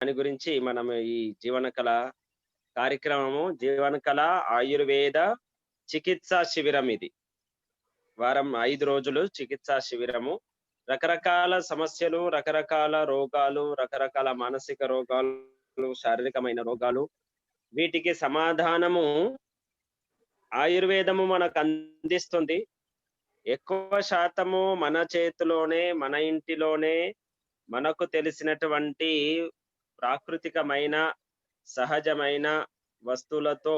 దాని గురించి మనం ఈ జీవన కళ కార్యక్రమము జీవన కళ ఆయుర్వేద చికిత్సా శిబిరం ఇది. వారం 5 రోజులు చికిత్సా శిబిరము. రకరకాల సమస్యలు, రకరకాల రోగాలు, రకరకాల మానసిక రోగాలు, శారీరకమైన రోగాలు, వీటికి సమాధానము ఆయుర్వేదము మనకు అందిస్తుంది. ఎక్కువ శాతము మన చేతిలోనే, మన ఇంటిలోనే మనకు తెలిసినటువంటి ప్రాకృతికమైన, సహజమైన వస్తువులతో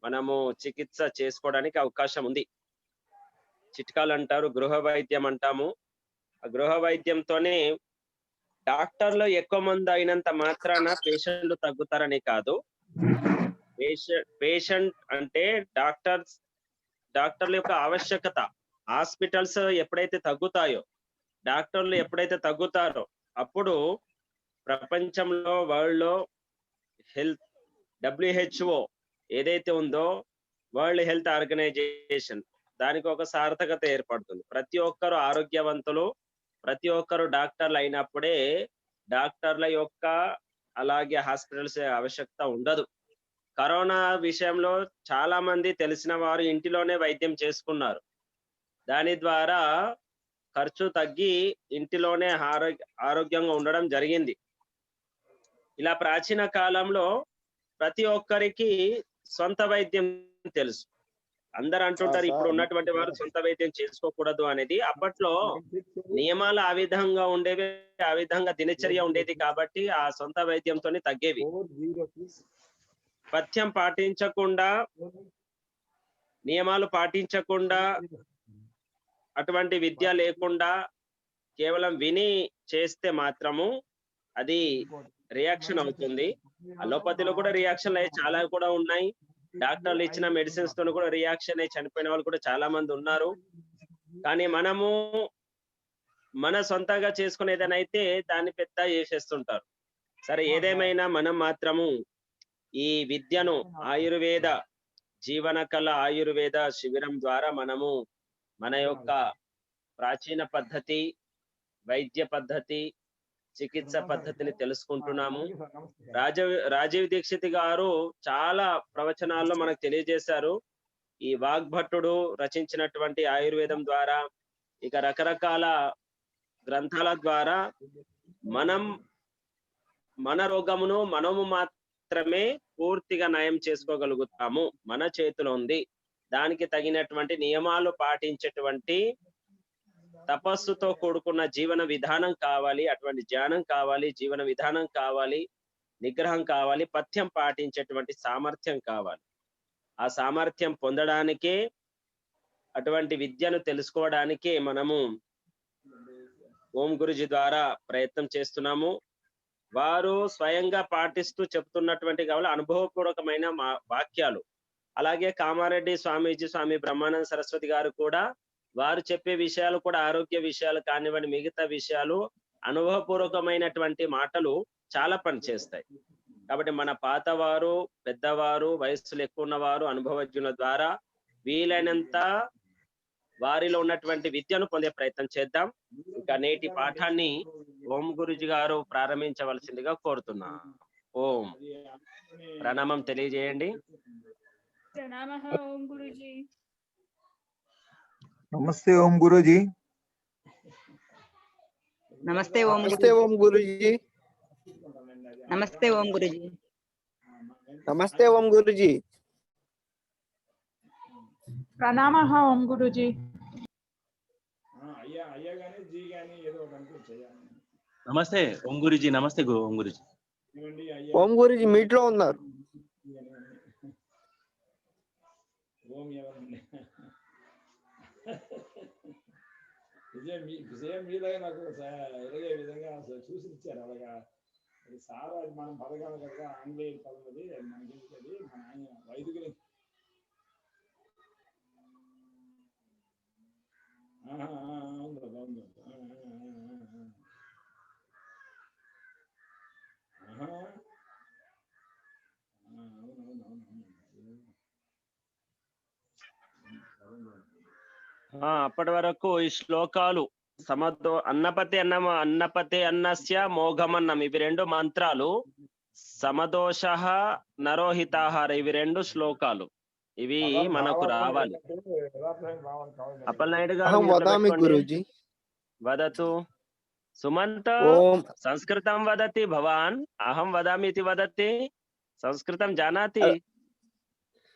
మనము చికిత్స చేసుకోవడానికి అవకాశం ఉంది. చిట్కాలు అంటారు, గృహ వైద్యం అంటాము. ఆ గృహ వైద్యంతోనే డాక్టర్లు ఎక్కువ మంది అయినంత మాత్రాన పేషెంట్లు తగ్గుతారని కాదు. పేషెంట్ అంటే డాక్టర్ల యొక్క ఆవశ్యకత. హాస్పిటల్స్ ఎప్పుడైతే తగ్గుతాయో, డాక్టర్లు ఎప్పుడైతే తగ్గుతారో, అప్పుడు ప్రపంచంలో వరల్డ్‌లో హెల్త్ WHO ఏదైతే ఉందో, వరల్డ్ హెల్త్ ఆర్గనైజేషన్, దానికి ఒక సార్థకత ఏర్పడుతుంది. ప్రతి ఒక్కరు ఆరోగ్యవంతులు, ప్రతి ఒక్కరు డాక్టర్లు అయినప్పుడే డాక్టర్ల యొక్క అలాగే హాస్పిటల్స్ ఆవశ్యకత ఉండదు. కరోనా విషయంలో చాలా మంది తెలిసిన వారు ఇంటిలోనే వైద్యం చేసుకున్నారు. దాని ద్వారా ఖర్చు తగ్గి ఇంటిలోనే ఆరోగ్యంగా ఉండడం జరిగింది. ఇలా ప్రాచీన కాలంలో ప్రతి ఒక్కరికి సొంత వైద్యం తెలుసు. అందరూ అంటుంటారు ఇప్పుడు ఉన్నటువంటి వారు సొంత వైద్యం చేసుకోకూడదు అనేది. అప్పట్లో నియమాలు ఆ విధంగా ఉండేవి, ఆ విధంగా దినచర్య ఉండేది కాబట్టి ఆ సొంత వైద్యంతోనే తగ్గేవి. పథ్యం పాటించకుండా, నియమాలు పాటించకుండా, అటువంటి విద్య లేకుండా కేవలం విని చేస్తే మాత్రము అది రియాక్షన్ అవుతుంది. అలోపతిలో కూడా రియాక్షన్లు అయ్యి చాలా కూడా ఉన్నాయి. డాక్టర్లు ఇచ్చిన మెడిసిన్స్ తోని కూడా రియాక్షన్ అయ్యి చనిపోయిన వాళ్ళు కూడా చాలా మంది ఉన్నారు. కానీ మనము మన సొంతంగా చేసుకునేదనైతే దాన్ని పెద్ద చేసేస్తుంటారు. సరే, ఏదేమైనా మనం మాత్రము ఈ విద్యను ఆయుర్వేద జీవన కళ ఆయుర్వేద శిబిరం ద్వారా మనము మన యొక్క ప్రాచీన పద్ధతి, వైద్య పద్ధతి, చికిత్స పద్ధతిని తెలుసుకుంటున్నాము. రాజీవ్ దీక్షిత్ గారు చాలా ప్రవచనాల్లో మనకు తెలియజేశారు. ఈ వాగ్భట్టుడు రచించినటువంటి ఆయుర్వేదం ద్వారా, ఇక రకరకాల గ్రంథాల ద్వారా మనం మన రోగమును మనము మాత్రమే పూర్తిగా నయం చేసుకోగలుగుతాము. మన చేతిలో ఉంది. దానికి తగినటువంటి నియమాలు పాటించేటువంటి తపస్సుతో కూడుకున్న జీవన విధానం కావాలి. అటువంటి ధ్యానం కావాలి, జీవన విధానం కావాలి, నిగ్రహం కావాలి, పథ్యం పాటించేటువంటి సామర్థ్యం కావాలి. ఆ సామర్థ్యం పొందడానికే, అటువంటి విద్యను తెలుసుకోవడానికే మనము ఓం గురుజీ ద్వారా ప్రయత్నం చేస్తున్నాము. వారు స్వయంగా పాటిస్తూ చెప్తున్నటువంటి కావాలి అనుభవపూర్వకమైన వాక్యాలు. అలాగే కామారెడ్డి స్వామీజీ, స్వామి బ్రహ్మానంద సరస్వతి గారు కూడా వారు చెప్పే విషయాలు కూడా ఆరోగ్య విషయాలు కానివ్వండి, మిగతా విషయాలు అనుభవపూర్వకమైనటువంటి మాటలు చాలా పనిచేస్తాయి. కాబట్టి మన పాతవారు, పెద్దవారు, వయస్సులు ఎక్కువ ఉన్నవారు, అనుభవజ్ఞుల ద్వారా వీలైనంత వారిలో ఉన్నటువంటి విద్యను పొందే ప్రయత్నం చేద్దాం. ఇంకా నేటి పాఠాన్ని ఓం గురుజీ గారు ప్రారంభించవలసిందిగా కోరుతున్నా. ఓం. ప్రణామం తెలియజేయండి. ప్రణామః ఓం గురుజీ. నమస్తే ఓం గురుజీ. నమస్తే ఓం గురుజీ. నమస్తే ఓం గురుజీ. నమస్తే ఓం గురుజీ. ప్రణామః ఓం గురుజీ. నమస్తే ఓం గురుజీ. నమస్తే ఓం గురుజీ. ఓం గురుజీ మీట్లో ఉన్నారు. విజయం మీలాగా నాకు ఎదిగే విధంగా చూసి ఇచ్చారు. అలాగా సారా మనం పథకాలు కదా ఆంగ్లేయ పదం అది మనకి మన ఆయన వైదికులు అప్పటి వరకు ఈ శ్లోకాలు సమతో అన్నపతి అన్నం అన్నపతి అన్నస్య మోఘమన్నం ఇవి రెండు మంత్రాలు. సమదోష నరోహితాహార ఇవి రెండు శ్లోకాలు. ఇవి మనకు రావాలి. అప్పలనాయుడు గారు అహం mute లో వదామి పెట్టుకోండి. గురూజీ. వదతు సుమంత. ఓం సంస్కృతం వదతి భవాన్. అహం వదామి ఇతి వదతి. సంస్కృతం జానాతి?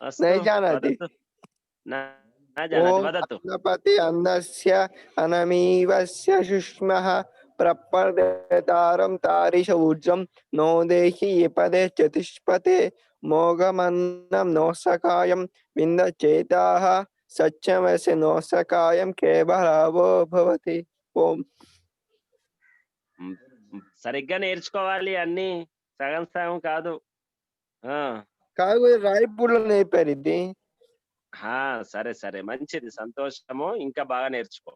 అస్తు, నై జానాతి. వదతు. न जानाति, ఓం वदतु। అన్నపతి అన్నస్య అనమీవస్య సుష్మః ప్రపర్దేతారం తారిష ఊర్జం నోదేహి పదే చతుష్పతే మోఘమన్నం నోసకాయం విందచేతాః సత్యమస్య నోసకాయం కేవలావో భవతి. ఓం సరిగ్గా నేర్చుకోవాలి అన్ని, సగం సగం కాదు. కాదు రాయపూర్లో నేర్పారు ఇది. సరే సరే, మంచిది, సంతోషము. ఇంకా బాగా నేర్చుకో.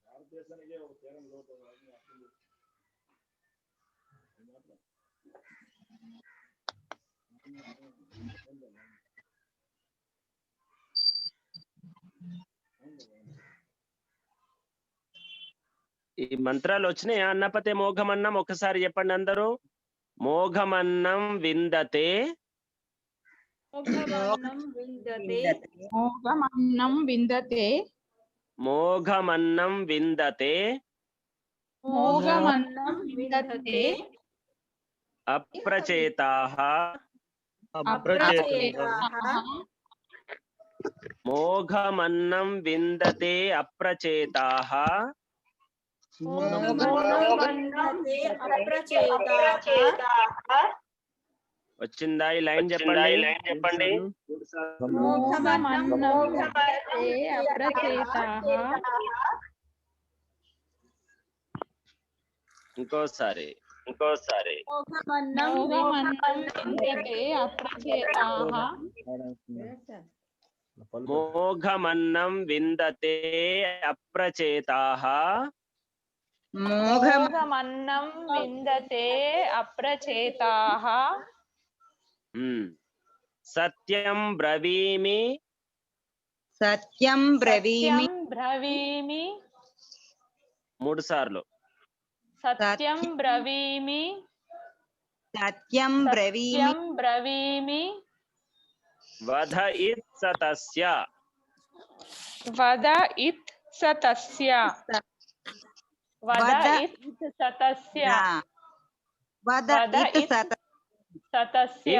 భారతదేశానికి ఒక తీరం లోటు ఈ మంత్రాలు వచ్చినాయా? అన్నపతే మోఘమన్నం ఒకసారి చెప్పండి అందరూ. మోఘమన్నం విందతే. మోఘమన్నం విందతే. మోఘమన్నం విందతే. మోఘమన్నం విందతే. మోఘమన్నం విందతే. అప్రచేతాః. మోఘమన్నం విందతే అప్రచేతాః. వచ్చిందా ఈ లైన్? చెప్పండి. ఇంకోసారి. మోఘమన్నం విందతే అప్రచేతాః. మోఘమన్నం విందతే అప్రచేతాః. సత్యం బ్రవీమి. సత్యం బ్రవీమి. బ్రవీమి. 3 సార్లు. సత్యం బ్రవీమి. సత్యం బ్రవీమి. బ్రవీమి. వద ఇత్ సతస్య. వద ఇత్ సతస్య. వద ఇత్ సతస్య. వద ఇత్ సతస్య.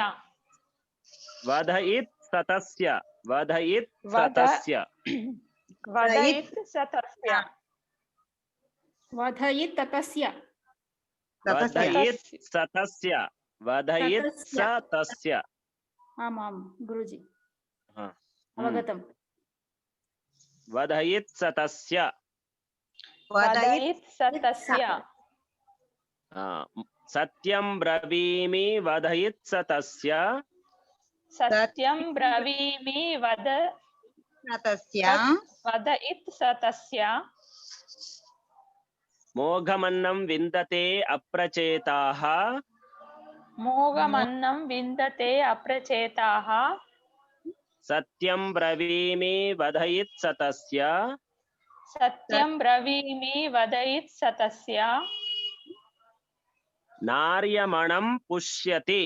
వద ఇత్ సతస్య. వద ఇత్ సతస్య. వదయిత్ సతస్య. వధయిత్ తతస్య. వదయిత్ సతస్య. వదయిత్ సతస్య. ఆమాం గురూజీ, ఆ. అవగతం. వదయిత్ సతస్య. వదయిత్ సతస్య. సత్యం బ్రవీమి వదయిత్ సతస్య. సత్యం బ్రవీమి వద సతస్య. వదయిత్ సతస్య. మోఘమన్నం విందతే అప్రచేతాః. మోఘమన్నం విందతే అప్రచేతాః. సత్యం బ్రవీమి వదయిత్ సతస్య. సత్యం బ్రవీమి వదయిత్ సతస్య. నార్యమణం పుష్యతి.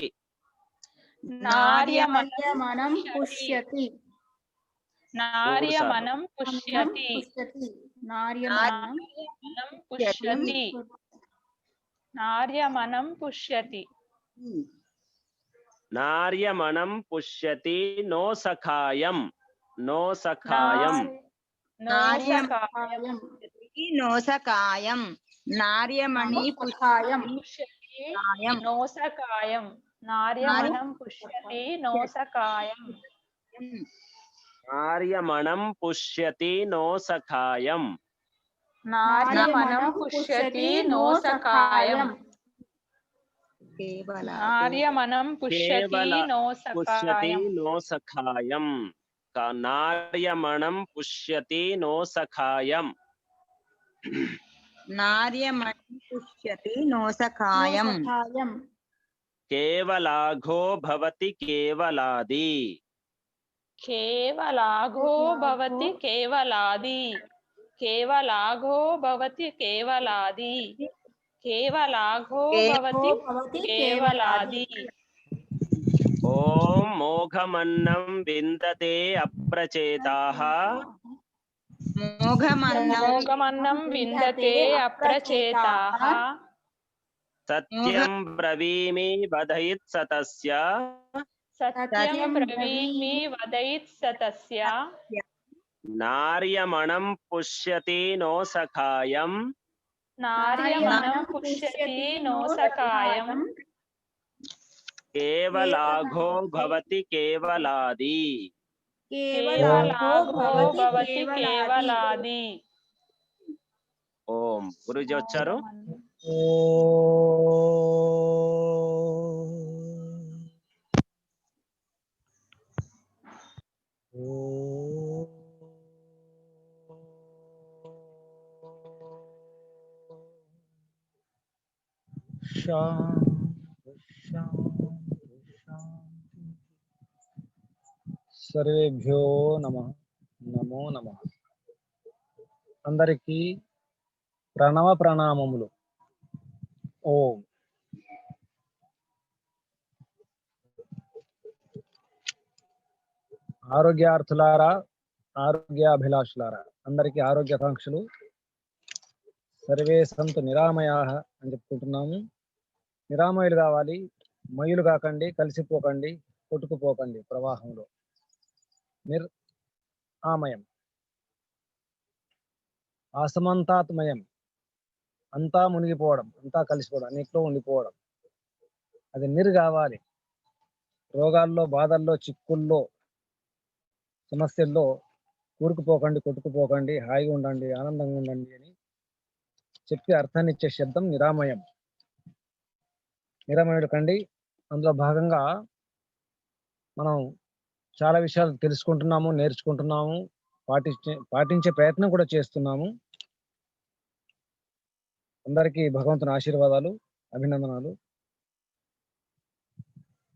నార్యమణం పుష్యతి. నార్యమణం పుష్యతి. నార్యమణం పుష్యతి. నార్యమణం పుష్యతి. నార్యమణం పుష్యతి. నో సఖాయం. నో సఖాయం. నార్యమణం నోసకాయం. నార్యమణి పుష్యాయం. నోసకాయం. నార్యమణం పుష్యతి నోసకాయం. నార్యమణం పుష్యతి నో సఖాయం. నార్యమణం పుష్యతి నోసకాయం. నార్యమణం పుష్యతి పుష్యతి నోసకాయం. నో సఖాయం. నార్యమణం పుష్యతి నో సఖాయం. నార్యమణి పుష్యతి నోసకాయం. కేవలాఘో భవతి కేవలాది. కేవలాఘో భవతి కేవలాది. కేవలాఘో భవతి కేవలాది కేవలాఘో భవతి భవతి కేవలాది ఓం మోఘమన్నం విందతే అప్రచేతాః మోఘమన్నం విందతే అప్రచేతాః సత్యం బ్రవీమి వదయిత్ సతస్య సత్యం బ్రవీమి వదయిత్ సతస్య నార్యమణం పుష్యతి నో సఖాయం నార్యమణం పుష్యతి నో సఖాయం కేవలాఘో భవతి కేవలాది కేవలాఘో భవతి కేవలాది ఓం గురుజీ వచ్చారు. సర్వేభ్యో నమః నమో నమః. అందరికీ ప్రణవ ప్రణామములు. ఓం. ఆరోగ్యార్థులారా, ఆరోగ్యాభిలాషులారా, అందరికీ ఆరోగ్యాకాంక్షలు. సర్వే సంతు నిరామయాః అని చెప్పుకుంటున్నాము. నిరామయులు కావాలి, మయులు కాకండి, కలిసిపోకండి, కొట్టుకుపోకండి ప్రవాహంలో. ఆమయం, ఆసమంతాత్మయం, అంతా మునిగిపోవడం, అంతా కలిసిపోవడం, అన్నిట్లో ఉండిపోవడం. అది నిర్ కావాలి. రోగాల్లో, బాధల్లో, చిక్కుల్లో, సమస్యల్లో కూరుకుపోకండి, కొట్టుకుపోకండి, హాయిగా ఉండండి, ఆనందంగా ఉండండి అని చెప్పి అర్థాన్ని ఇచ్చే శబ్దం నిరామయం. నిరామయుడు కండి. అందులో భాగంగా మనం చాలా విషయాలు తెలుసుకుంటున్నాము, నేర్చుకుంటున్నాము, పాటించే ప్రయత్నం కూడా చేస్తున్నాము. అందరికీ భగవంతుని ఆశీర్వాదాలు, అభినందనాలు.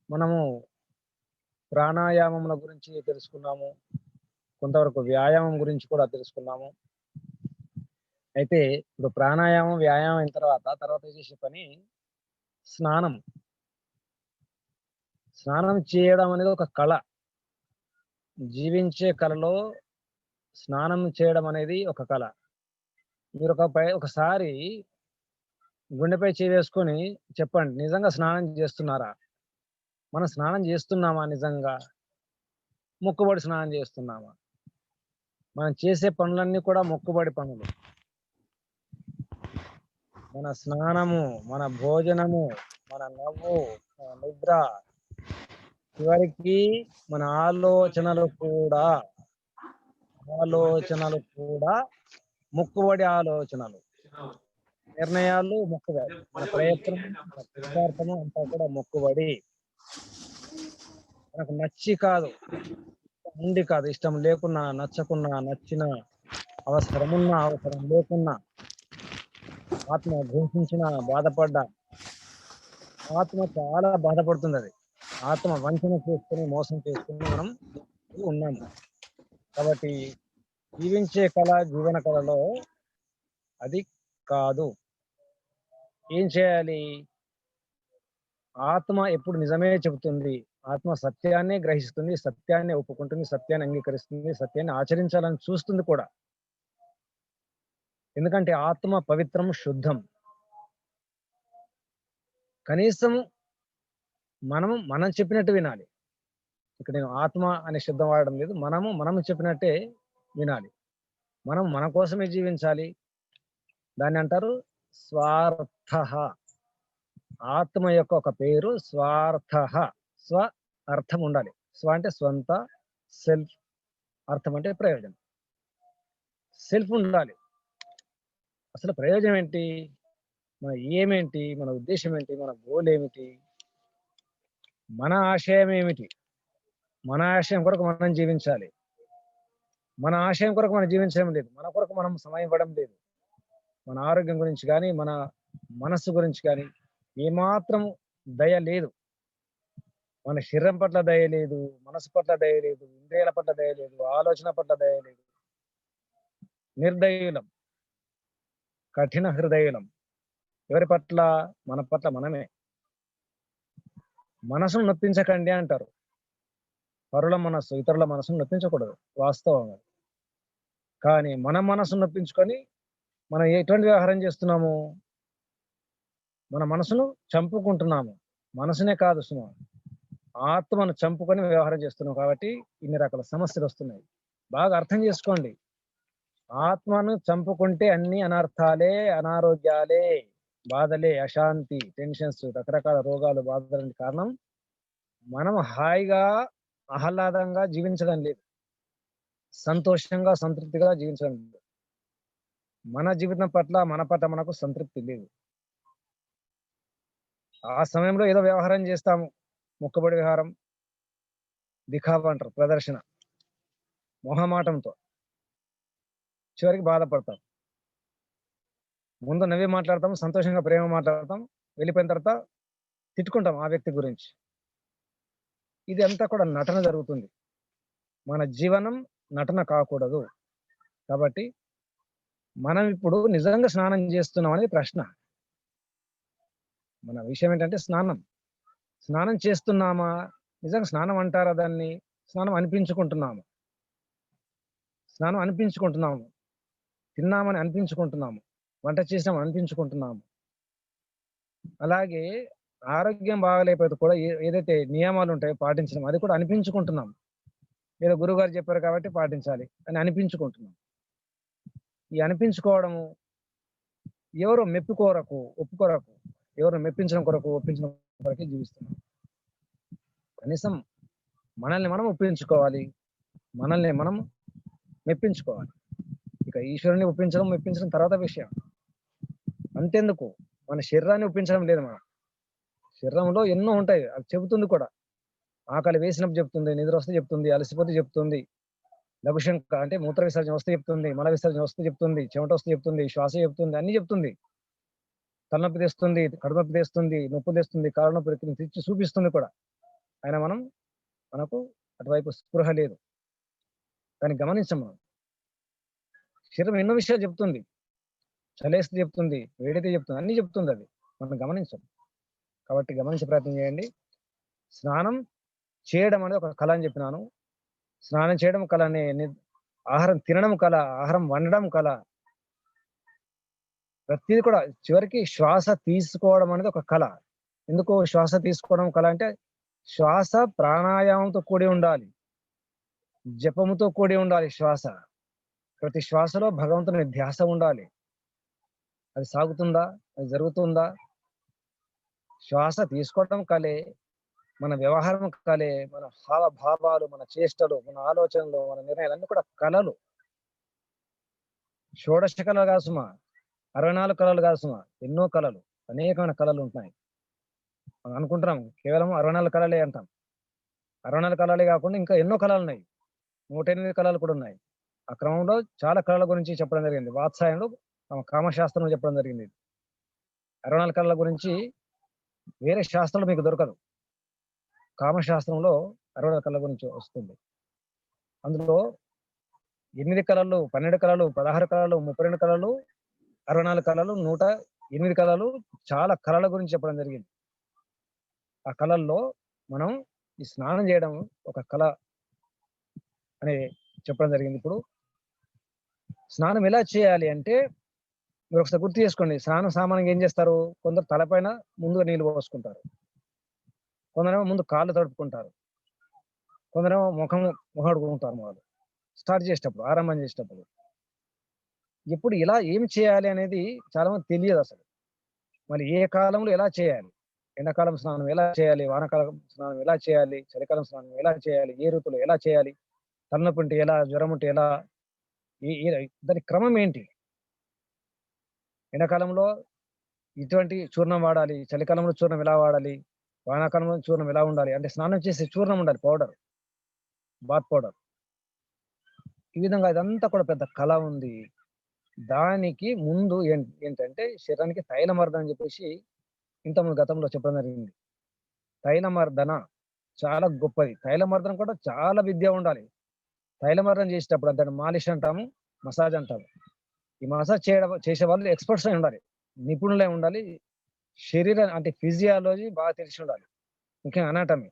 మనము ప్రాణాయామముల గురించి తెలుసుకున్నాము, కొంతవరకు వ్యాయామం గురించి కూడా తెలుసుకున్నాము. అయితే ఇప్పుడు ప్రాణాయామం, వ్యాయామం అయిన తర్వాత చేసే పని స్నానం. స్నానం చేయడం అనేది ఒక కళ. జీవించే కళలో స్నానం చేయడం అనేది ఒక కళ. మీరు ఒకసారి గుండెపై వేసుకొని చెప్పండి, నిజంగా స్నానం చేస్తున్నారా? మనం స్నానం చేస్తున్నామా? నిజంగా మొక్కుబడి స్నానం చేస్తున్నామా? మనం చేసే పనులన్నీ కూడా మొక్కుబడి పనులు. మన స్నానము, మన భోజనము, మన నవ్వు, మన నిద్ర, చివరికి మన ఆలోచనలు కూడా మొక్కుబడి ఆలోచనలు, నిర్ణయాలు మొక్కుబడి, మన ప్రయత్నం అంతా కూడా మొక్కుబడి. మనకు నచ్చి కాదు, ఉండి కాదు, ఇష్టం లేకున్నా, నచ్చకున్నా, నచ్చిన, అవసరమున్నా, అవసరం లేకున్నా, ఆత్మ ఘోషించిన, బాధపడ్డా, ఆత్మ చాలా బాధపడుతుంది. అది ఆత్మ వంచన చేసుకుని, మోసం చేసుకుని మనం ఉన్నాము. కాబట్టి జీవించే కళ, జీవన కళలో అది కాదు. ఏం చేయాలి? ఆత్మ ఎప్పుడు నిజమే చెబుతుంది, ఆత్మ సత్యాన్ని గ్రహిస్తుంది, సత్యాన్ని ఒప్పుకుంటుంది, సత్యాన్ని అంగీకరిస్తుంది, సత్యాన్ని ఆచరించాలని చూస్తుంది కూడా. ఎందుకంటే ఆత్మ పవిత్రం, శుద్ధం. కనీసం మనం చెప్పినట్టు వినాలి. ఇక్కడ నేను ఆత్మ అనే శబ్దం వాడడం లేదు, మనము చెప్పినట్టే వినాలి. మనం మన కోసమే జీవించాలి. దాన్ని అంటారు స్వార్థ. ఆత్మ యొక్క ఒక పేరు స్వార్థ. స్వ అర్థం ఉండాలి. స్వ అంటే స్వంత, సెల్ఫ్. అర్థం అంటే ప్రయోజనం. సెల్ఫ్ ఉండాలి. అసలు ప్రయోజనం ఏంటి? మన ఏమేంటి? మన ఉద్దేశం ఏంటి? మన గోల్ ఏమిటి? మన ఆశయం ఏమిటి? మన ఆశయం కొరకు మనం జీవించాలి. మన ఆశయం కొరకు మనం జీవించడం లేదు, మన కొరకు మనం సమయం ఇవ్వడం లేదు. మన ఆరోగ్యం గురించి కానీ, మన మనస్సు గురించి కానీ ఏమాత్రం దయ లేదు. మన శరీరం పట్ల దయ లేదు, మనసు పట్ల దయ లేదు, ఇంద్రియాల పట్ల దయ లేదు, ఆలోచన పట్ల దయ లేదు. నిర్దయులం, కఠిన హృదయులం. ఎవరి పట్ల? మన పట్ల మనమే. మనసును నొప్పించకండి అంటారు. పరుల మనస్సు, ఇతరుల మనసును నొప్పించకూడదు, వాస్తవం. కానీ మన మనసును నొప్పించుకొని మనం ఎటువంటి వ్యవహారం చేస్తున్నాము? మన మనసును చంపుకుంటున్నాము. మనసునే కాదు సుమా, ఆత్మను చంపుకొని వ్యవహారం చేస్తున్నాం. కాబట్టి ఇన్ని రకాల సమస్యలు వస్తున్నాయి. బాగా అర్థం చేసుకోండి. ఆత్మను చంపుకుంటే అన్ని అనర్థాలే, అనారోగ్యాలే, బాధలే, అశాంతి, టెన్షన్స్, రకరకాల రోగాలు, బాధలకు కారణం మనం హాయిగా ఆహ్లాదంగా జీవించడం లేదు, సంతోషంగా సంతృప్తిగా జీవించడం లేదు. మన జీవితం పట్ల మన పట్ల మనకు సంతృప్తి లేదు. ఆ సమయంలో ఏదో వ్యవహారం చేస్తాము, మొక్కుబడి వ్యవహారం, దిఖావా అంటారు, ప్రదర్శన, మొహమాటంతో. చివరికి బాధపడతాం. ముందు నవ్వి మాట్లాడతాం, సంతోషంగా ప్రేమ మాట్లాడతాం, వెళ్ళిపోయిన తర్వాత తిట్టుకుంటాం ఆ వ్యక్తి గురించి. ఇది అంతా కూడా నటన జరుగుతుంది. మన జీవనం నటన కాకూడదు. కాబట్టి మనం ఇప్పుడు నిజంగా స్నానం చేస్తున్నాం అనేది ప్రశ్న. మన విషయం ఏంటంటే స్నానం చేస్తున్నామా? నిజంగా స్నానం అంటారా దాన్ని? స్నానం అనిపించుకుంటున్నాము, తిన్నామని అనిపించుకుంటున్నాము, వంట చేసినామని అనిపించుకుంటున్నాము. అలాగే ఆరోగ్యం బాగాలేకపోతే కూడా ఏదైతే నియమాలు ఉంటాయో పాటించడం, అది కూడా అనిపించుకుంటున్నాం. ఏదో గురువుగారు చెప్పారు కాబట్టి పాటించాలి అని అనిపించుకుంటున్నాం. ఈ అనిపించుకోవడము ఎవరు ఒప్పుకోరకు, ఎవరు మెప్పించడం కొరకు, ఒప్పించడం కొరకే జీవిస్తున్నాం. కనీసం మనల్ని మనం ఒప్పించుకోవాలి, మనల్ని మనం మెప్పించుకోవాలి. ఇక ఈశ్వరుని మెప్పించడం తర్వాత విషయం. అంతెందుకు, మన శరీరాన్ని ఒప్పించడం లేదు. మనం శరీరంలో ఎన్నో ఉంటాయి, అది చెబుతుంది కూడా. ఆకలి వేసినప్పుడు చెప్తుంది, నిద్ర వస్తే చెప్తుంది, అలసిపోతే చెప్తుంది, లఘుశంక అంటే మూత్ర విసర్జన వస్తే చెప్తుంది, మల విసర్జన వస్తే చెప్తుంది, చెమట వస్తే చెప్తుంది, శ్వాస చెప్తుంది, అన్ని చెప్తుంది. తలనొప్పి తెస్తుంది, కడునొప్పి తెస్తుంది, నొప్పి తెస్తుంది, కాళ్ళ నొప్పి తెచ్చి చూపిస్తుంది కూడా. అయినా మనకు అటువైపు స్పృహ లేదు. కానీ గమనించాం, మనం శరీరం ఎన్నో విషయాలు చెప్తుంది. చలేస్తే చెప్తుంది, వేడైతే చెప్తుంది, అన్ని చెప్తుంది. అది మనం గమనించాం. కాబట్టి గమనించే ప్రయత్నం చేయండి. స్నానం చేయడం అనేది ఒక కళ అని చెప్పినాను. స్నానం చేయడం కళ, ఆహారం తినడం కళ, ఆహారం వండడం కళ, ప్రతిదీ కూడా. చివరికి శ్వాస తీసుకోవడం అనేది ఒక కళ. ఎందుకు శ్వాస తీసుకోవడం కళ అంటే, శ్వాస ప్రాణాయామంతో కూడి ఉండాలి, జపముతో కూడి ఉండాలి. ప్రతి శ్వాసలో భగవంతుని ధ్యాస ఉండాలి. అది సాగుతుందా? అది జరుగుతుందా? శ్వాస తీసుకోవడం కలే, మన వ్యవహారం కలే, మన హావభావాలు, మన చేష్టలు, మన ఆలోచనలు, మన నిర్ణయాలు అన్ని కూడా కళలు. షోడశ కళలు కాదు సుమా, 64 కళలు కాదు సుమా, ఎన్నో కళలు, అనేకమైన కళలు ఉంటున్నాయి. మనం అనుకుంటున్నాం కేవలం 64 కళలే అంటాం. 64 కళలే కాకుండా ఇంకా ఎన్నో కళలు ఉన్నాయి, 108 కళలు కూడా ఉన్నాయి. ఆ క్రమంలో చాలా కళల గురించి చెప్పడం జరిగింది. వాత్సాయనుడు కామశాస్త్రం చెప్పడం జరిగింది. 64 కళల గురించి వేరే శాస్త్రంలో మీకు దొరకదు. కామశాస్త్రంలో 64 కళల గురించి వస్తుంది. అందులో 8 కళలు, 12 కళలు, 16 కళలు, 32 కళలు, 64 కళలు, 108 కళలు, చాలా కళల గురించి చెప్పడం జరిగింది. ఆ కళల్లో మనం ఈ స్నానం చేయడం ఒక కళ అని చెప్పడం జరిగింది. ఇప్పుడు స్నానం ఎలా చేయాలి అంటే, మీరు ఒకసారి గుర్తు చేసుకోండి. స్నానం సామాన్యంగా ఏం చేస్తారు? కొందరు తలపైన ముందుగా నీళ్లు పోసుకుంటారు, కొందరేమో ముందు కాళ్ళు తడుపుకుంటారు, కొందరేమో ముఖం కడుకుంటారు. మొదలు స్టార్ట్ చేసేటప్పుడు, ఆరంభం చేసేటప్పుడు. ఇప్పుడు ఇలా ఏం చేయాలి అనేది చాలా మంది తెలియదు అసలు. మరి ఏ కాలంలో ఎలా చేయాలి? ఎండాకాలం స్నానం ఎలా చేయాలి? వానాకాలం స్నానం ఎలా చేయాలి? చలికాలం స్నానం ఎలా చేయాలి? ఏ ఋతువులో ఎలా చేయాలి? తలనొప్పి ఉంటే ఎలా, జ్వరం ఉంటే ఎలా, దాని క్రమం ఏంటి? ఎండాకాలంలో ఇటువంటి చూర్ణం వాడాలి, చలికాలంలో చూర్ణం ఎలా వాడాలి, వానాకాలంలో చూర్ణం ఎలా ఉండాలి అంటే స్నానం చేసే చూర్ణం ఉండాలి, పౌడర్, బాత్ పౌడర్. ఈ విధంగా ఇదంతా కూడా పెద్ద కళ ఉంది. దానికి ముందు ఏంటంటే శరీరానికి తైలమర్దన అని చెప్పేసి ఇంతకుముందు గతంలో చెప్పడం జరిగింది. తైలమర్దన చాలా గొప్పది. తైలమర్దన కూడా చాలా విద్య ఉండాలి. తైలమర్దన చేసేటప్పుడు దాన్ని మాలిష్ అంటాము, మసాజ్ అంటాము. ఈ మసాజ్ చేసే వాళ్ళు ఎక్స్పర్ట్స్ అయి ఉండాలి, నిపుణులై ఉండాలి, శరీరం అంటే ఫిజియాలజీ బాగా తెలిసి ఉండాలి, ముఖ్యంగా అనాటమీ.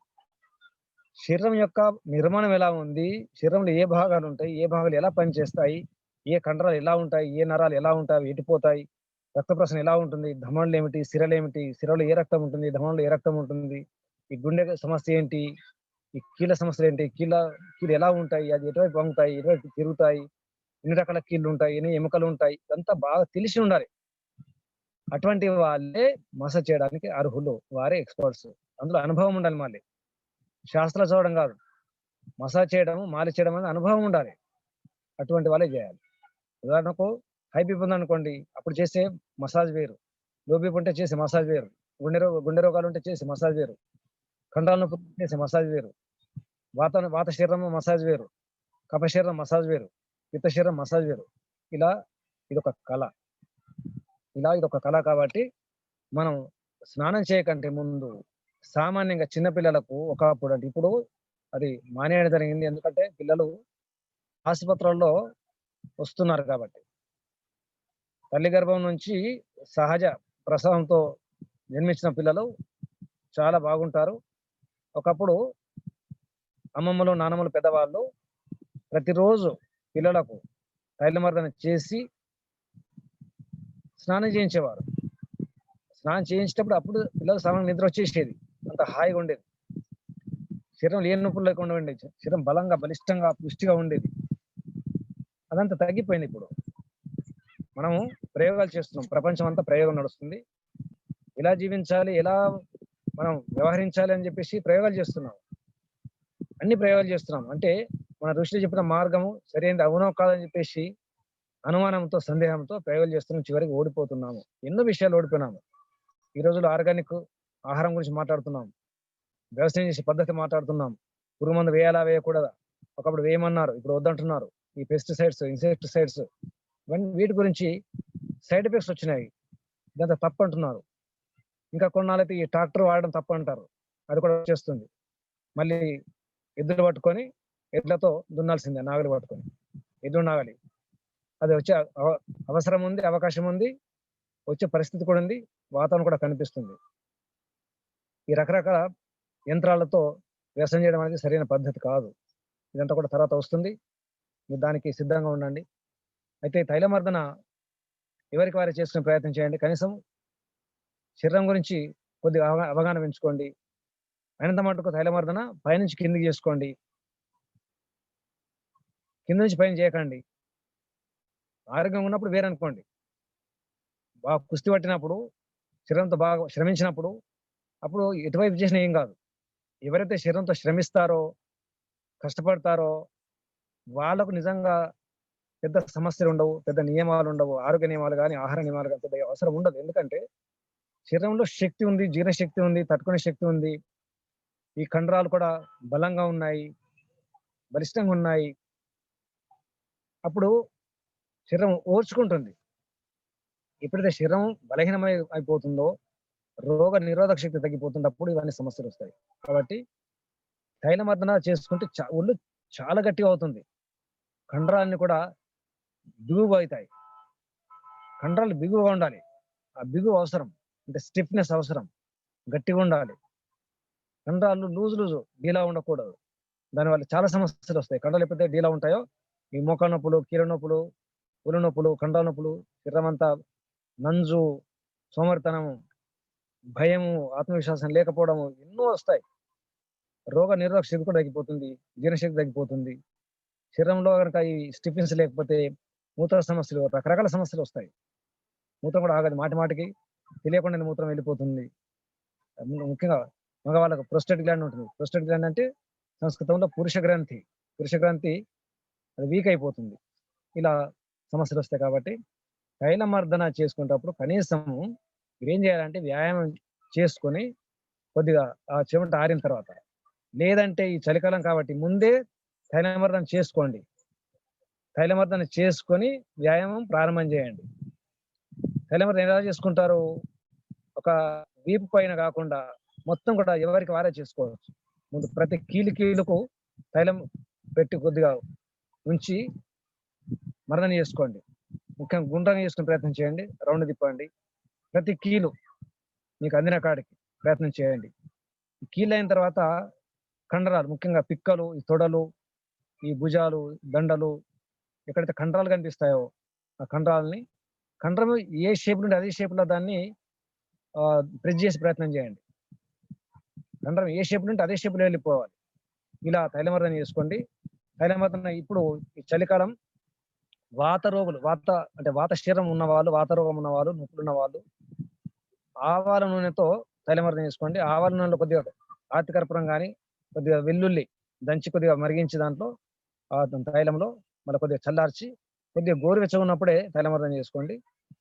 శరీరం యొక్క నిర్మాణం ఎలా ఉంది, శరీరంలో ఏ భాగాలు ఉంటాయి, ఏ భాగాలు ఎలా పనిచేస్తాయి, ఏ కండరాలు ఎలా ఉంటాయి, ఏ నరాలు ఎలా ఉంటాయి, ఎటుపోతాయి, రక్త ప్రసరణ ఎలా ఉంటుంది, ధమనులు ఏమిటి, సిరలు ఏమిటి, సిరలో ఏ రక్తం ఉంటుంది, ధమనులో ఏ రక్తం ఉంటుంది, ఈ గుండె సమస్య ఏంటి, ఈ కీళ్ళ సమస్యలు ఏంటి, కీళ్ళు ఎలా ఉంటాయి, అది ఎటువైపు వంగుతాయి, ఎటువైపు తిరుగుతాయి, ఎన్ని రకాల కీళ్ళు ఉంటాయి, ఎన్ని ఎముకలు ఉంటాయి, ఇదంతా బాగా తెలిసి ఉండాలి. అటువంటి వాళ్ళే మసాజ్ చేయడానికి అర్హులు, వారే ఎక్స్పర్ట్స్. అందులో అనుభవం ఉండాలి, మళ్ళీ శాస్త్రాలు చదవడం కాదు. మసాజ్ చేయడం, మాలిష్ చేయడం అనేది అనుభవం ఉండాలి, అటువంటి వాళ్ళే చేయాలి. ఉదాహరణకు హై బీపీ ఉందనుకోండి, అప్పుడు చేసే మసాజ్ వేరు, లో బీపీ ఉంటే చేసే మసాజ్ వేరు, గుండె రోగాలు ఉంటే చేసే మసాజ్ వేరు, కండరాల నొప్పి చేసే మసాజ్ వేరు, వాత శరీరం మసాజ్ వేరు, కఫ శరీరం మసాజ్ వేరు, పిత్త శరీరం మసాజ్ వేరు. ఇలా ఇదొక కళ కాబట్టి మనం స్నానం చేయకంటే ముందు సామాన్యంగా చిన్నపిల్లలకు ఒకప్పుడు, అంటే ఇప్పుడు అది మానేయడం జరిగింది, ఎందుకంటే పిల్లలు ఆసుపత్రుల్లో వస్తున్నారు కాబట్టి. తల్లి గర్భం నుంచి సహజ ప్రసవంతో జన్మించిన పిల్లలు చాలా బాగుంటారు. ఒకప్పుడు అమ్మమ్మలు, నానమ్మలు, పెద్దవాళ్ళు ప్రతిరోజు పిల్లలకు తైలమర్దన చేసి స్నానం చేయించేవారు. స్నానం చేయించేటప్పుడు అప్పుడు పిల్లలు సమయం నిద్ర వచ్చేసేది, అంత హాయిగా ఉండేది, శరీరంలో ఏ నొప్పులు లేకుండా ఉండేది, శరీరం బలంగా, బలిష్టంగా, పుష్టిగా ఉండేది. అదంతా తగ్గిపోయింది. ఇప్పుడు మనము ప్రయోగాలు చేస్తున్నాం, ప్రపంచం అంతా ప్రయోగం నడుస్తుంది, ఎలా జీవించాలి, ఎలా మనం వ్యవహరించాలి అని చెప్పేసి ప్రయోగాలు చేస్తున్నాం, అన్ని ప్రయోగాలు చేస్తున్నాం. అంటే మన ఋషులు చెప్పిన మార్గము సరైనది అవునో కాదని చెప్పేసి అనుమానంతో, సందేహంతో ప్రయోగాలు చేస్తున్నాం, చివరికి ఓడిపోతున్నాము. ఎన్నో విషయాలు ఓడిపోయినాము. ఈ రోజుల్లో ఆర్గానిక్ ఆహారం గురించి మాట్లాడుతున్నాం, వ్యవసాయం చేసే పద్ధతి మాట్లాడుతున్నాం, పురుగు మందు వేయాలా వేయకూడదా, ఒకప్పుడు వేయమన్నారు, ఇప్పుడు వద్దంటున్నారు. ఈ పెస్టిసైడ్స్, ఇన్సెక్టిసైడ్స్, వీటి గురించి సైడ్ ఎఫెక్ట్స్ వచ్చినాయి, ఇదంతా తప్పు అంటున్నారు. ఇంకా కొన్నాళ్ళైతే ఈ ట్రాక్టర్ వాడడం తప్పు అంటారు, అది కూడా వచ్చేస్తుంది. మళ్ళీ ఎద్దులు పట్టుకొని, ఎడ్లతో దున్నాల్సిందే, నాగలి పట్టుకొని, ఎద్దులు నాగలి, అది వచ్చే అవసరం ఉంది, అవకాశం ఉంది, వచ్చే పరిస్థితి కూడా ఉంది, వాతావరణం కూడా కనిపిస్తుంది. ఈ రకరకాల యంత్రాలతో వ్యవసాయం చేయడం అనేది సరైన పద్ధతి కాదు. ఇదంతా కూడా తర్వాత వస్తుంది, మీరు దానికి సిద్ధంగా ఉండండి. అయితే తైలమర్దన ఎవరికి వారే చేసుకునే ప్రయత్నం చేయండి. కనీసం శరీరం గురించి కొద్దిగా అవగాహన పెంచుకోండి. అయినంత మటుకు తైలమర్దన పైనుంచి కిందికి చేసుకోండి, కింద నుంచి పైన చేయకండి. ఆరోగ్యంగా ఉన్నప్పుడు వేరనుకోండి, బాగా కుస్తీ పట్టినప్పుడు, శరీరంతో బాగా శ్రమించినప్పుడు, అప్పుడు ఎటువైపు చేసినా ఏం కాదు. ఎవరైతే శరీరంతో శ్రమిస్తారో, కష్టపడతారో వాళ్ళకు నిజంగా పెద్ద సమస్యలు ఉండవు, పెద్ద నియమాలు ఉండవు, ఆరోగ్య నియమాలు కానీ, ఆహార నియమాలు కానీ పెద్ద అవసరం ఉండదు. ఎందుకంటే శరీరంలో శక్తి ఉంది, జీర్ణశక్తి ఉంది, తట్టుకునే శక్తి ఉంది, ఈ కండరాలు కూడా బలంగా ఉన్నాయి, బలిష్టంగా ఉన్నాయి. అప్పుడు శరీరం ఓర్చుకుంటుంది. ఎప్పుడైతే శరీరం బలహీనమై అయిపోతుందో, రోగ నిరోధక శక్తి తగ్గిపోతున్నప్పుడు ఇవన్నీ సమస్యలు వస్తాయి. కాబట్టి తైలమర్దన చేసుకుంటే ఒళ్ళు చాలా గట్టిగా అవుతుంది, కండరాలన్నీ కూడా బిగువుగా అవుతాయి. కండరాలు బిగువుగా ఉండాలి, ఆ బిగువు అవసరం, అంటే స్టిఫ్నెస్ అవసరం, గట్టిగా ఉండాలి. కండరాలు లూజు డీలా ఉండకూడదు, దానివల్ల చాలా సమస్యలు వస్తాయి. కండరాలు ఎప్పుడైతే డీలా ఉంటాయో, ఈ మోకాళ్ళ నొప్పులు, కీళ్ళ నొప్పులు, ఒళ్ళు నొప్పులు, కండరాల నొప్పులు, శరీరం అంతా నంజు, సోమరితనము, భయము, ఆత్మవిశ్వాసం లేకపోవడము ఎన్నో వస్తాయి. రోగ నిరోధక శక్తి కూడా తగ్గిపోతుంది, జీర్ణశక్తి తగ్గిపోతుంది. శరీరంలో కనుక ఈ స్టిఫెన్స్ లేకపోతే మూత్ర సమస్యలు, రకరకాల సమస్యలు వస్తాయి. మూత్రం కూడా ఆగదు, మాటికి తెలియకుండా మూత్రం వెళ్ళిపోతుంది. ముఖ్యంగా మగవాళ్ళకు ప్రోస్టేట్ గ్లాండ్ ఉంటుంది. ప్రోస్టేట్ గ్లాండ్ అంటే సంస్కృతంలో పురుష గ్రంథి అది వీక్ అయిపోతుంది. ఇలా సమస్యలు వస్తాయి. కాబట్టి తైలమర్దన చేసుకునేటప్పుడు కనీసం ఏం చేయాలంటే వ్యాయామం చేసుకొని కొద్దిగా ఆ చెమట ఆరిన తర్వాత, లేదంటే ఈ చలికాలం కాబట్టి ముందే తైలమర్దన చేసుకోండి. తైలమర్దన చేసుకొని వ్యాయామం ప్రారంభం చేయండి. తైలమర్దన ఎలా చేసుకుంటారు? ఒక వీపు పైన కాకుండా మొత్తం కూడా ఎవరికి వారే చేసుకోవచ్చు. ముందు ప్రతి కీలుకు తైలం పెట్టి కొద్దిగా ఉంచి మర్దన చేసుకోండి. ముఖ్యంగా గుండ్రంగా చేసుకునే ప్రయత్నం చేయండి, రౌండ్ తిప్పండి. ప్రతి కీలు మీకు అందిన కాడికి ప్రయత్నం చేయండి. ఈ కీలు అయిన తర్వాత కండరాలు, ముఖ్యంగా పిక్కలు, ఈ తొడలు, ఈ భుజాలు, దండలు, ఎక్కడైతే కండరాలు కనిపిస్తాయో ఆ కండరాలని, కండరం ఏ షేప్ నుండి అదే షేప్ లో దాన్ని ప్రెస్ చేసే ప్రయత్నం చేయండి. కండరం ఏ షేప్ నుండి అదే షేప్ లో వెళ్ళిపోవాలి. ఇలా తైలమర్దన చేసుకోండి. తైలమర్దన ఇప్పుడు ఈ చలికాలం వాత రోగులు, వాత శరీరం ఉన్న వాళ్ళు, వాత రోగం ఉన్న వాళ్ళు, నొప్పులు ఉన్న వాళ్ళు ఆవాల నూనెతో తైలమర్దన చేసుకోండి. ఆవాల నూనెలో కొద్దిగా ఆర్తికర్పూరం కానీ, కొద్దిగా వెల్లుల్లి దంచి కొద్దిగా మరిగించి దాంట్లో ఆ తైలంలో మళ్ళీ కొద్దిగా చల్లార్చి కొద్దిగా గోరువెచ్చగా ఉన్నప్పుడే తైలమర్దన చేసుకోండి.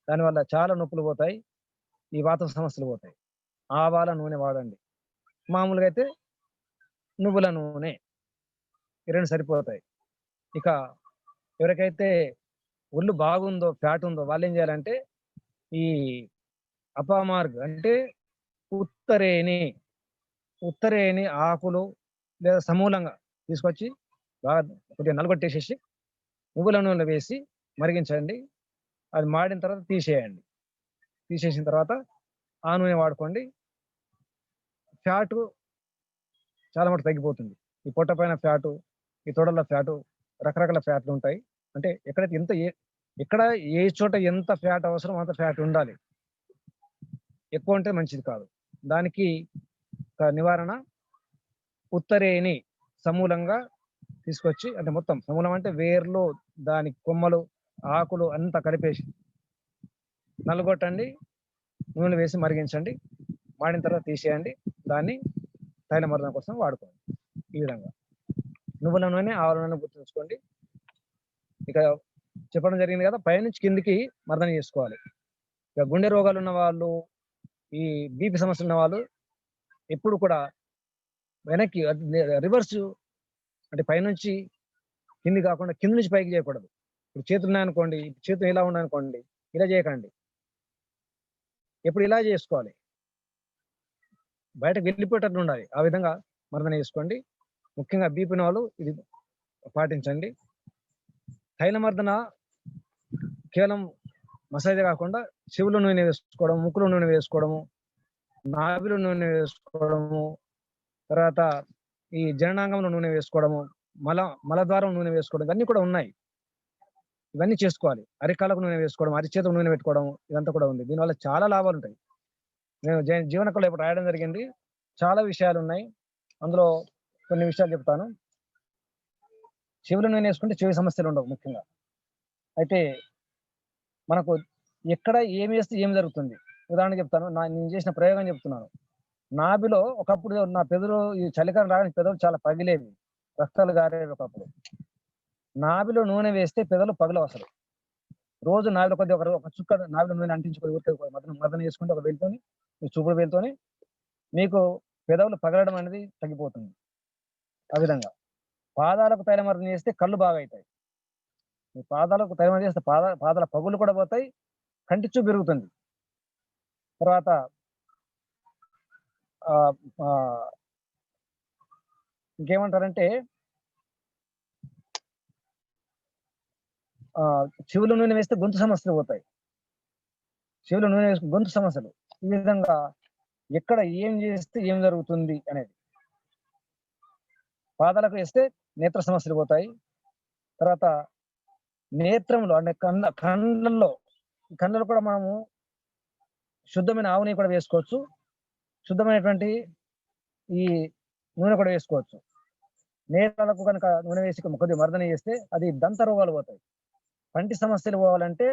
దానివల్ల చాలా నొప్పులు పోతాయి, ఈ వాత సమస్యలు పోతాయి. ఆవాల నూనె వాడండి. మామూలుగా అయితే నువ్వుల నూనె, ఈ రెండు సరిపోతాయి. ఇక ఎవరికైతే ఒళ్ళు బాగుందో, ఫ్యాట్ ఉందో వాళ్ళు ఏం చేయాలంటే ఈ అపామార్గ్ అంటే ఉత్తరేణి ఆకులు లేదా సమూలంగా తీసుకొచ్చి బాగా కొద్దిగా నలగొట్టేసేసి నువ్వుల నూనె వేసి మరిగించండి. అది మాడిన తర్వాత తీసేయండి. తీసేసిన తర్వాత ఆ నూనె వాడుకోండి. ఫ్యాటు చాలా మటు తగ్గిపోతుంది. ఈ పొట్ట పైన ఫ్యాటు, ఈ తొడల ఫ్యాటు, రకరకాల ఫ్యాట్లు ఉంటాయి. అంటే ఎక్కడైతే ఎక్కడ ఏ చోట ఎంత ఫ్యాట్ అవసరం అంత ఫ్యాట్ ఉండాలి. ఎక్కువ ఉంటే మంచిది కాదు. దానికి నివారణ ఉత్తరేణి సమూలంగా తీసుకొచ్చి, అంటే మొత్తం సమూలం అంటే వేర్లు, దాని కొమ్మలు, ఆకులు అంతా కలిపేసి నలగొట్టండి, నూనె వేసి మరిగించండి. మాడిన తర్వాత తీసేయండి. దాన్ని తైలమర్దన కోసం వాడుకోండి. ఈ విధంగా నువ్వుల నూనె, ఆవుల నూనె గుర్తుంచుకోండి. ఇక చెప్పడం జరిగింది కదా, పైనుంచి కిందికి మర్దన చేసుకోవాలి. ఇక గుండె రోగాలు ఉన్న వాళ్ళు, ఈ బీపీ సమస్యలు ఉన్న వాళ్ళు ఎప్పుడు కూడా వెనక్కి రివర్స్, అంటే పైనుంచి కింది కాకుండా కింద నుంచి పైకి చేయకూడదు. ఇప్పుడు చేతులు ఉన్నాయనుకోండి, చేతులు ఇలా ఉన్నాయనుకోండి, ఇలా చేయకండి. ఎప్పుడు ఇలా చేసుకోవాలి, బయటకు వెళ్ళిపోయేటట్టు ఉండాలి. ఆ విధంగా మర్దన చేసుకోండి. ముఖ్యంగా బీపీ ఉన్న వాళ్ళు ఇది పాటించండి. తైలమర్దన కేవలం మసాజే కాకుండా చెవుల నూనె వేసుకోవడం, ముక్కులో నూనె వేసుకోవడము, నాభిలో నూనె వేసుకోవడము, తర్వాత ఈ జననాంగంలో నూనె వేసుకోవడము, మలద్వారం నూనె వేసుకోవడం, ఇవన్నీ కూడా ఉన్నాయి. ఇవన్నీ చేసుకోవాలి. అరికాలకు నూనె వేసుకోవడం, అరిచేతుకు నూనె పెట్టుకోవడం, ఇదంతా కూడా ఉంది. దీనివల్ల చాలా లాభాలు ఉంటాయి. నేను జీవనకళలో ఇప్పుడు రాయడం జరిగింది. చాలా విషయాలు ఉన్నాయి, అందులో కొన్ని విషయాలు చెప్తాను. చెవుల నూనె వేసుకుంటే చెవి సమస్యలు ఉండవు ముఖ్యంగా. అయితే మనకు ఎక్కడ ఏమి వేస్తే ఏం జరుగుతుంది, ఉదాహరణ చెప్తాను. నేను చేసిన ప్రయోగం చెప్తున్నాను. నాభిలో ఒకప్పుడు నా పెదవులు, ఈ చలికాలం రాగానే పెదవులు చాలా పగిలేవి, రక్తాలు గారేవి. ఒకప్పుడు నాభిలో నూనె వేస్తే పెదవులు పగలవు అసలు. రోజు నాభిలో కొద్దిగా ఒక చుక్క నాభిలో నూనె అంటించుకొని మర్దన చేసుకుంటే ఒక వేలుతోని, మీ చూపుడు వేలుతోని మీకు పెదవులు పగలడం అనేది తగ్గిపోతుంది. ఆ విధంగా పాదాలకు తైలమర్దన చేస్తే కళ్ళు బాగా అవుతాయి. మీ పాదాలకు తైలమర్దన చేస్తే పాదాల పగులు కూడా పోతాయి, కంటి చూపు పెరుగుతుంది. తర్వాత ఇంకేమంటారంటే చెవుల నూనె వేస్తే గొంతు సమస్యలు పోతాయి. చెవుల నూనె వేస్తే గొంతు సమస్యలు. ఈ విధంగా ఎక్కడ ఏం చేస్తే ఏం జరుగుతుంది అనేది. పాదాలకు వేస్తే నేత్ర సమస్యలు పోతాయి. తర్వాత నేత్రంలో అంటే కళ్ళలో కూడా మనము శుద్ధమైన ఆవు నెయ్యి కూడా వేసుకోవచ్చు, శుద్ధమైనటువంటి ఈ నూనె కూడా వేసుకోవచ్చు. నేత్రాలకు కనుక నూనె వేసి కొద్దిగా మర్దన చేస్తే అది దంత రోగాలు పోతాయి. కంటి సమస్యలు పోవాలంటే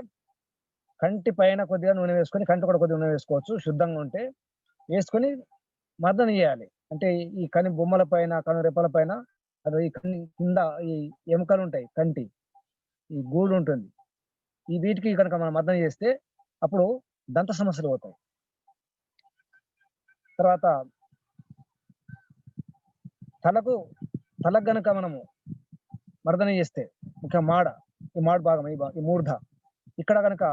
కంటి పైన కొద్దిగా నూనె వేసుకొని, కంటి కూడా కొద్దిగా నూనె వేసుకోవచ్చు శుద్ధంగా ఉంటే, వేసుకొని మర్దన చేయాలి. అంటే ఈ కని బొమ్మల పైన, కను రెప్పల పైన, అది ఈ కని కింద ఈ ఎముకలు ఉంటాయి, కంటి ఈ గూడు ఉంటుంది, ఈ వీటికి కనుక మనం మర్దన చేస్తే అప్పుడు దంత సమస్యలు పోతాయి. తర్వాత తలకు గనక మనము మర్దన చేస్తే, ముఖ్యంగా ఈ మాడు భాగం, ఈ మూర్ధ ఇక్కడ కనుక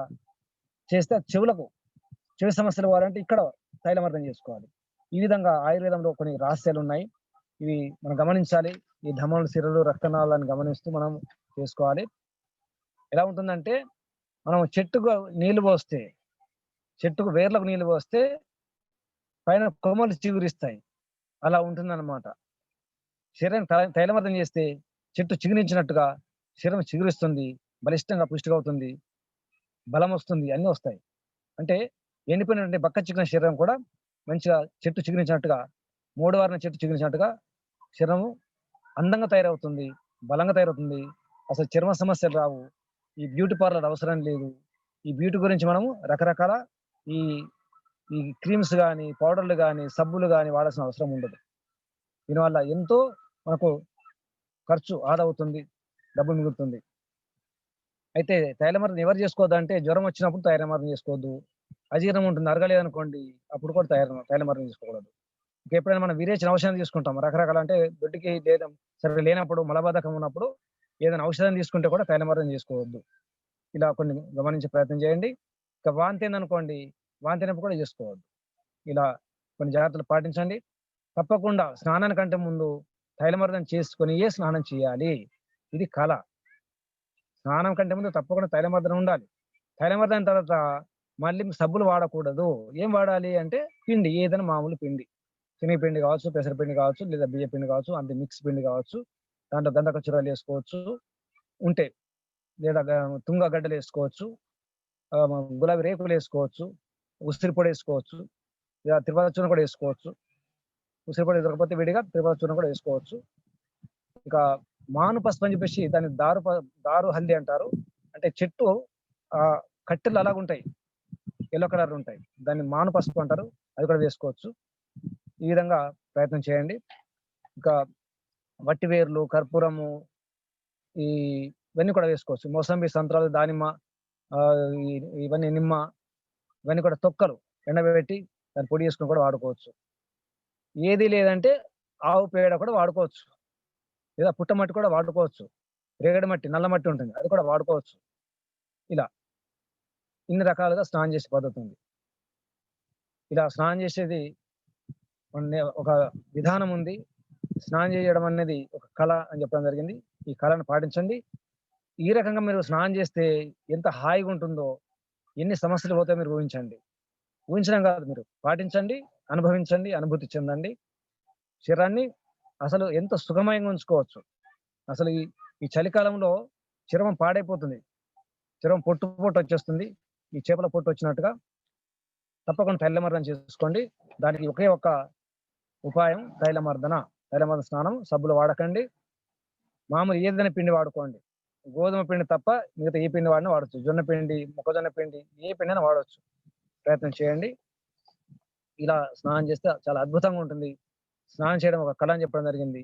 చేస్తే చెవి సమస్యలు పోవాలంటే ఇక్కడ తైలమర్దన చేసుకోవాలి. ఈ విధంగా ఆయుర్వేదంలో కొన్ని రహస్యాలు ఉన్నాయి, ఇవి మనం గమనించాలి. ఈ ధమనులు, సిరలు, రక్తనాళాలను గమనిస్తూ మనం చేసుకోవాలి. ఎలా ఉంటుందంటే మనం చెట్టుకు నీళ్లు పోస్తే, చెట్టుకు వేర్లకు నీళ్లు పోస్తే పైన కొమ్మలు చిగురిస్తాయి. అలా ఉంటుందన్నమాట. శరీరం తైలమర్దం చేస్తే చెట్టు చిగురించినట్టుగా శరీరం చిగురిస్తుంది, బలిష్టంగా పుష్టిగా అవుతుంది, బలం వస్తుంది, అన్ని వస్తాయి. అంటే ఎండిపోయినటువంటి బక్క చిక్కిన శరీరం కూడా మంచిగా చెట్టు చిగురించినట్టుగా, మూడువారిన చెట్టు చిగురించినట్టుగా శరీరము అందంగా తయారవుతుంది, బలంగా తయారవుతుంది. అసలు చర్మ సమస్యలు రావు. ఈ బ్యూటీ పార్లర్ అవసరం లేదు. ఈ బ్యూటీ గురించి మనము రకరకాల ఈ ఈ క్రీమ్స్ కానీ, పౌడర్లు కానీ, సబ్బులు కానీ వాడాల్సిన అవసరం ఉండదు. దీనివల్ల ఎంతో మనకు ఖర్చు ఆదా అవుతుంది, డబ్బు మిగులుతుంది. అయితే తైలమర్దం ఎవరు చేసుకోవద్దు అంటే, జ్వరం వచ్చినప్పుడు తైలమర్దం చేసుకోవద్దు. అజీర్ణం ఉంటుంది, అరగలేదు అనుకోండి, అప్పుడు కూడా తైలమర్దం చేసుకోకూడదు. ఎప్పుడైనా మనం విరేచన ఔషధం తీసుకుంటాం రకరకాల, అంటే దొడ్డికి లేదా సరే లేనప్పుడు, మలబద్ధకం ఉన్నప్పుడు ఏదైనా ఔషధం తీసుకుంటే కూడా తైలమర్దం చేసుకోవద్దు. ఇలా కొన్ని గమనించే ప్రయత్నం చేయండి. ఇక వాంతి అనుకోండి, వాంతి అయినప్పుడు కూడా చేసుకోవద్దు. ఇలా కొన్ని జాగ్రత్తలు పాటించండి. తప్పకుండా స్నానానికంటే ముందు తైలమర్దం చేసుకునియే స్నానం చేయాలి. ఇది కళ. స్నానం కంటే ముందు తప్పకుండా తైలమర్దనం ఉండాలి. తైలమర్దనం తర్వాత మళ్ళీ సబ్బులు వాడకూడదు. ఏం వాడాలి అంటే పిండి, ఏదైనా మామూలు పిండి, శనగపిండి కావచ్చు, పెసరపిండి కావచ్చు, లేదా బియ్య పిండి కావచ్చు, అంతే మిక్స్ పిండి కావచ్చు. దాంట్లో గంధకచురాలు వేసుకోవచ్చు ఉంటే, లేదా తుంగ గడ్డలు వేసుకోవచ్చు, గులాబీ రేకులు వేసుకోవచ్చు, ఉసిరి పొడి వేసుకోవచ్చు, లేదా తిరుపతి చూర్ణం కూడా వేసుకోవచ్చు. ఉసిరి పొడి దొరకపోతే విడిగా తిరుపతి చూర్ణం కూడా వేసుకోవచ్చు. ఇక మాను పసుపు అని చెప్పేసి దాన్ని దారు హల్దీ అంటారు. అంటే చెట్టు కట్టెలు అలాగుంటాయి, ఎల్లో కలర్ ఉంటాయి, దాన్ని మాను పసుపు అంటారు. అది కూడా వేసుకోవచ్చు. ఈ విధంగా ప్రయత్నం చేయండి. ఇంకా వట్టి వేర్లు, కర్పూరము, ఇవన్నీ కూడా వేసుకోవచ్చు. మోసంబి, సంత్రాలు, దానిమ్మ, ఇవన్నీ నిమ్మ, ఇవన్నీ కూడా తొక్కలు ఎండబెట్టి దాన్ని పొడి చేసుకుని కూడా వాడుకోవచ్చు. ఏది లేదంటే ఆవు పేడ కూడా వాడుకోవచ్చు, లేదా పుట్టమట్టి కూడా వాడుకోవచ్చు. రేగడి మట్టి, నల్ల మట్టి ఉంటుంది, అది కూడా వాడుకోవచ్చు. ఇలా ఇన్ని రకాలుగా స్నానం చేసే పద్ధతి ఉంది. ఇలా స్నానం చేసేది ఒక విధానం ఉంది. స్నానం చేయడం అనేది ఒక కళ అని చెప్పడం జరిగింది. ఈ కళను పాటించండి. ఈ రకంగా మీరు స్నానం చేస్తే ఎంత హాయిగా ఉంటుందో, ఎన్ని సమస్యలు పోతాయో మీరు ఊహించండి. ఊహించడం కాదు, మీరు పాటించండి, అనుభవించండి, అనుభూతి చెందండి. శరీరాన్ని అసలు ఎంత సుఖమయంగా ఉంచుకోవచ్చు. అసలు ఈ చలికాలంలో చర్మం పాడైపోతుంది, చర్మం పొట్టు వచ్చేస్తుంది, ఈ చేపల పొట్టు వచ్చినట్టుగా. తప్పకుండా తైలమర్దనం చేసుకోండి. దానికి ఒకే ఒక్క ఉపాయం తైలమర్దన స్నానం. సబ్బులు వాడకండి. మామూలు ఏదైనా పిండి వాడుకోండి. గోధుమ పిండి తప్ప మిగతా ఏ పిండి వాడినా వాడచ్చు. జొన్న పిండి, మొక్కజొన్న పిండి, ఏ పిండి అయినా వాడవచ్చు. ప్రయత్నం చేయండి. ఇలా స్నానం చేస్తే చాలా అద్భుతంగా ఉంటుంది. స్నానం చేయడం ఒక కళ అని చెప్పడం జరిగింది.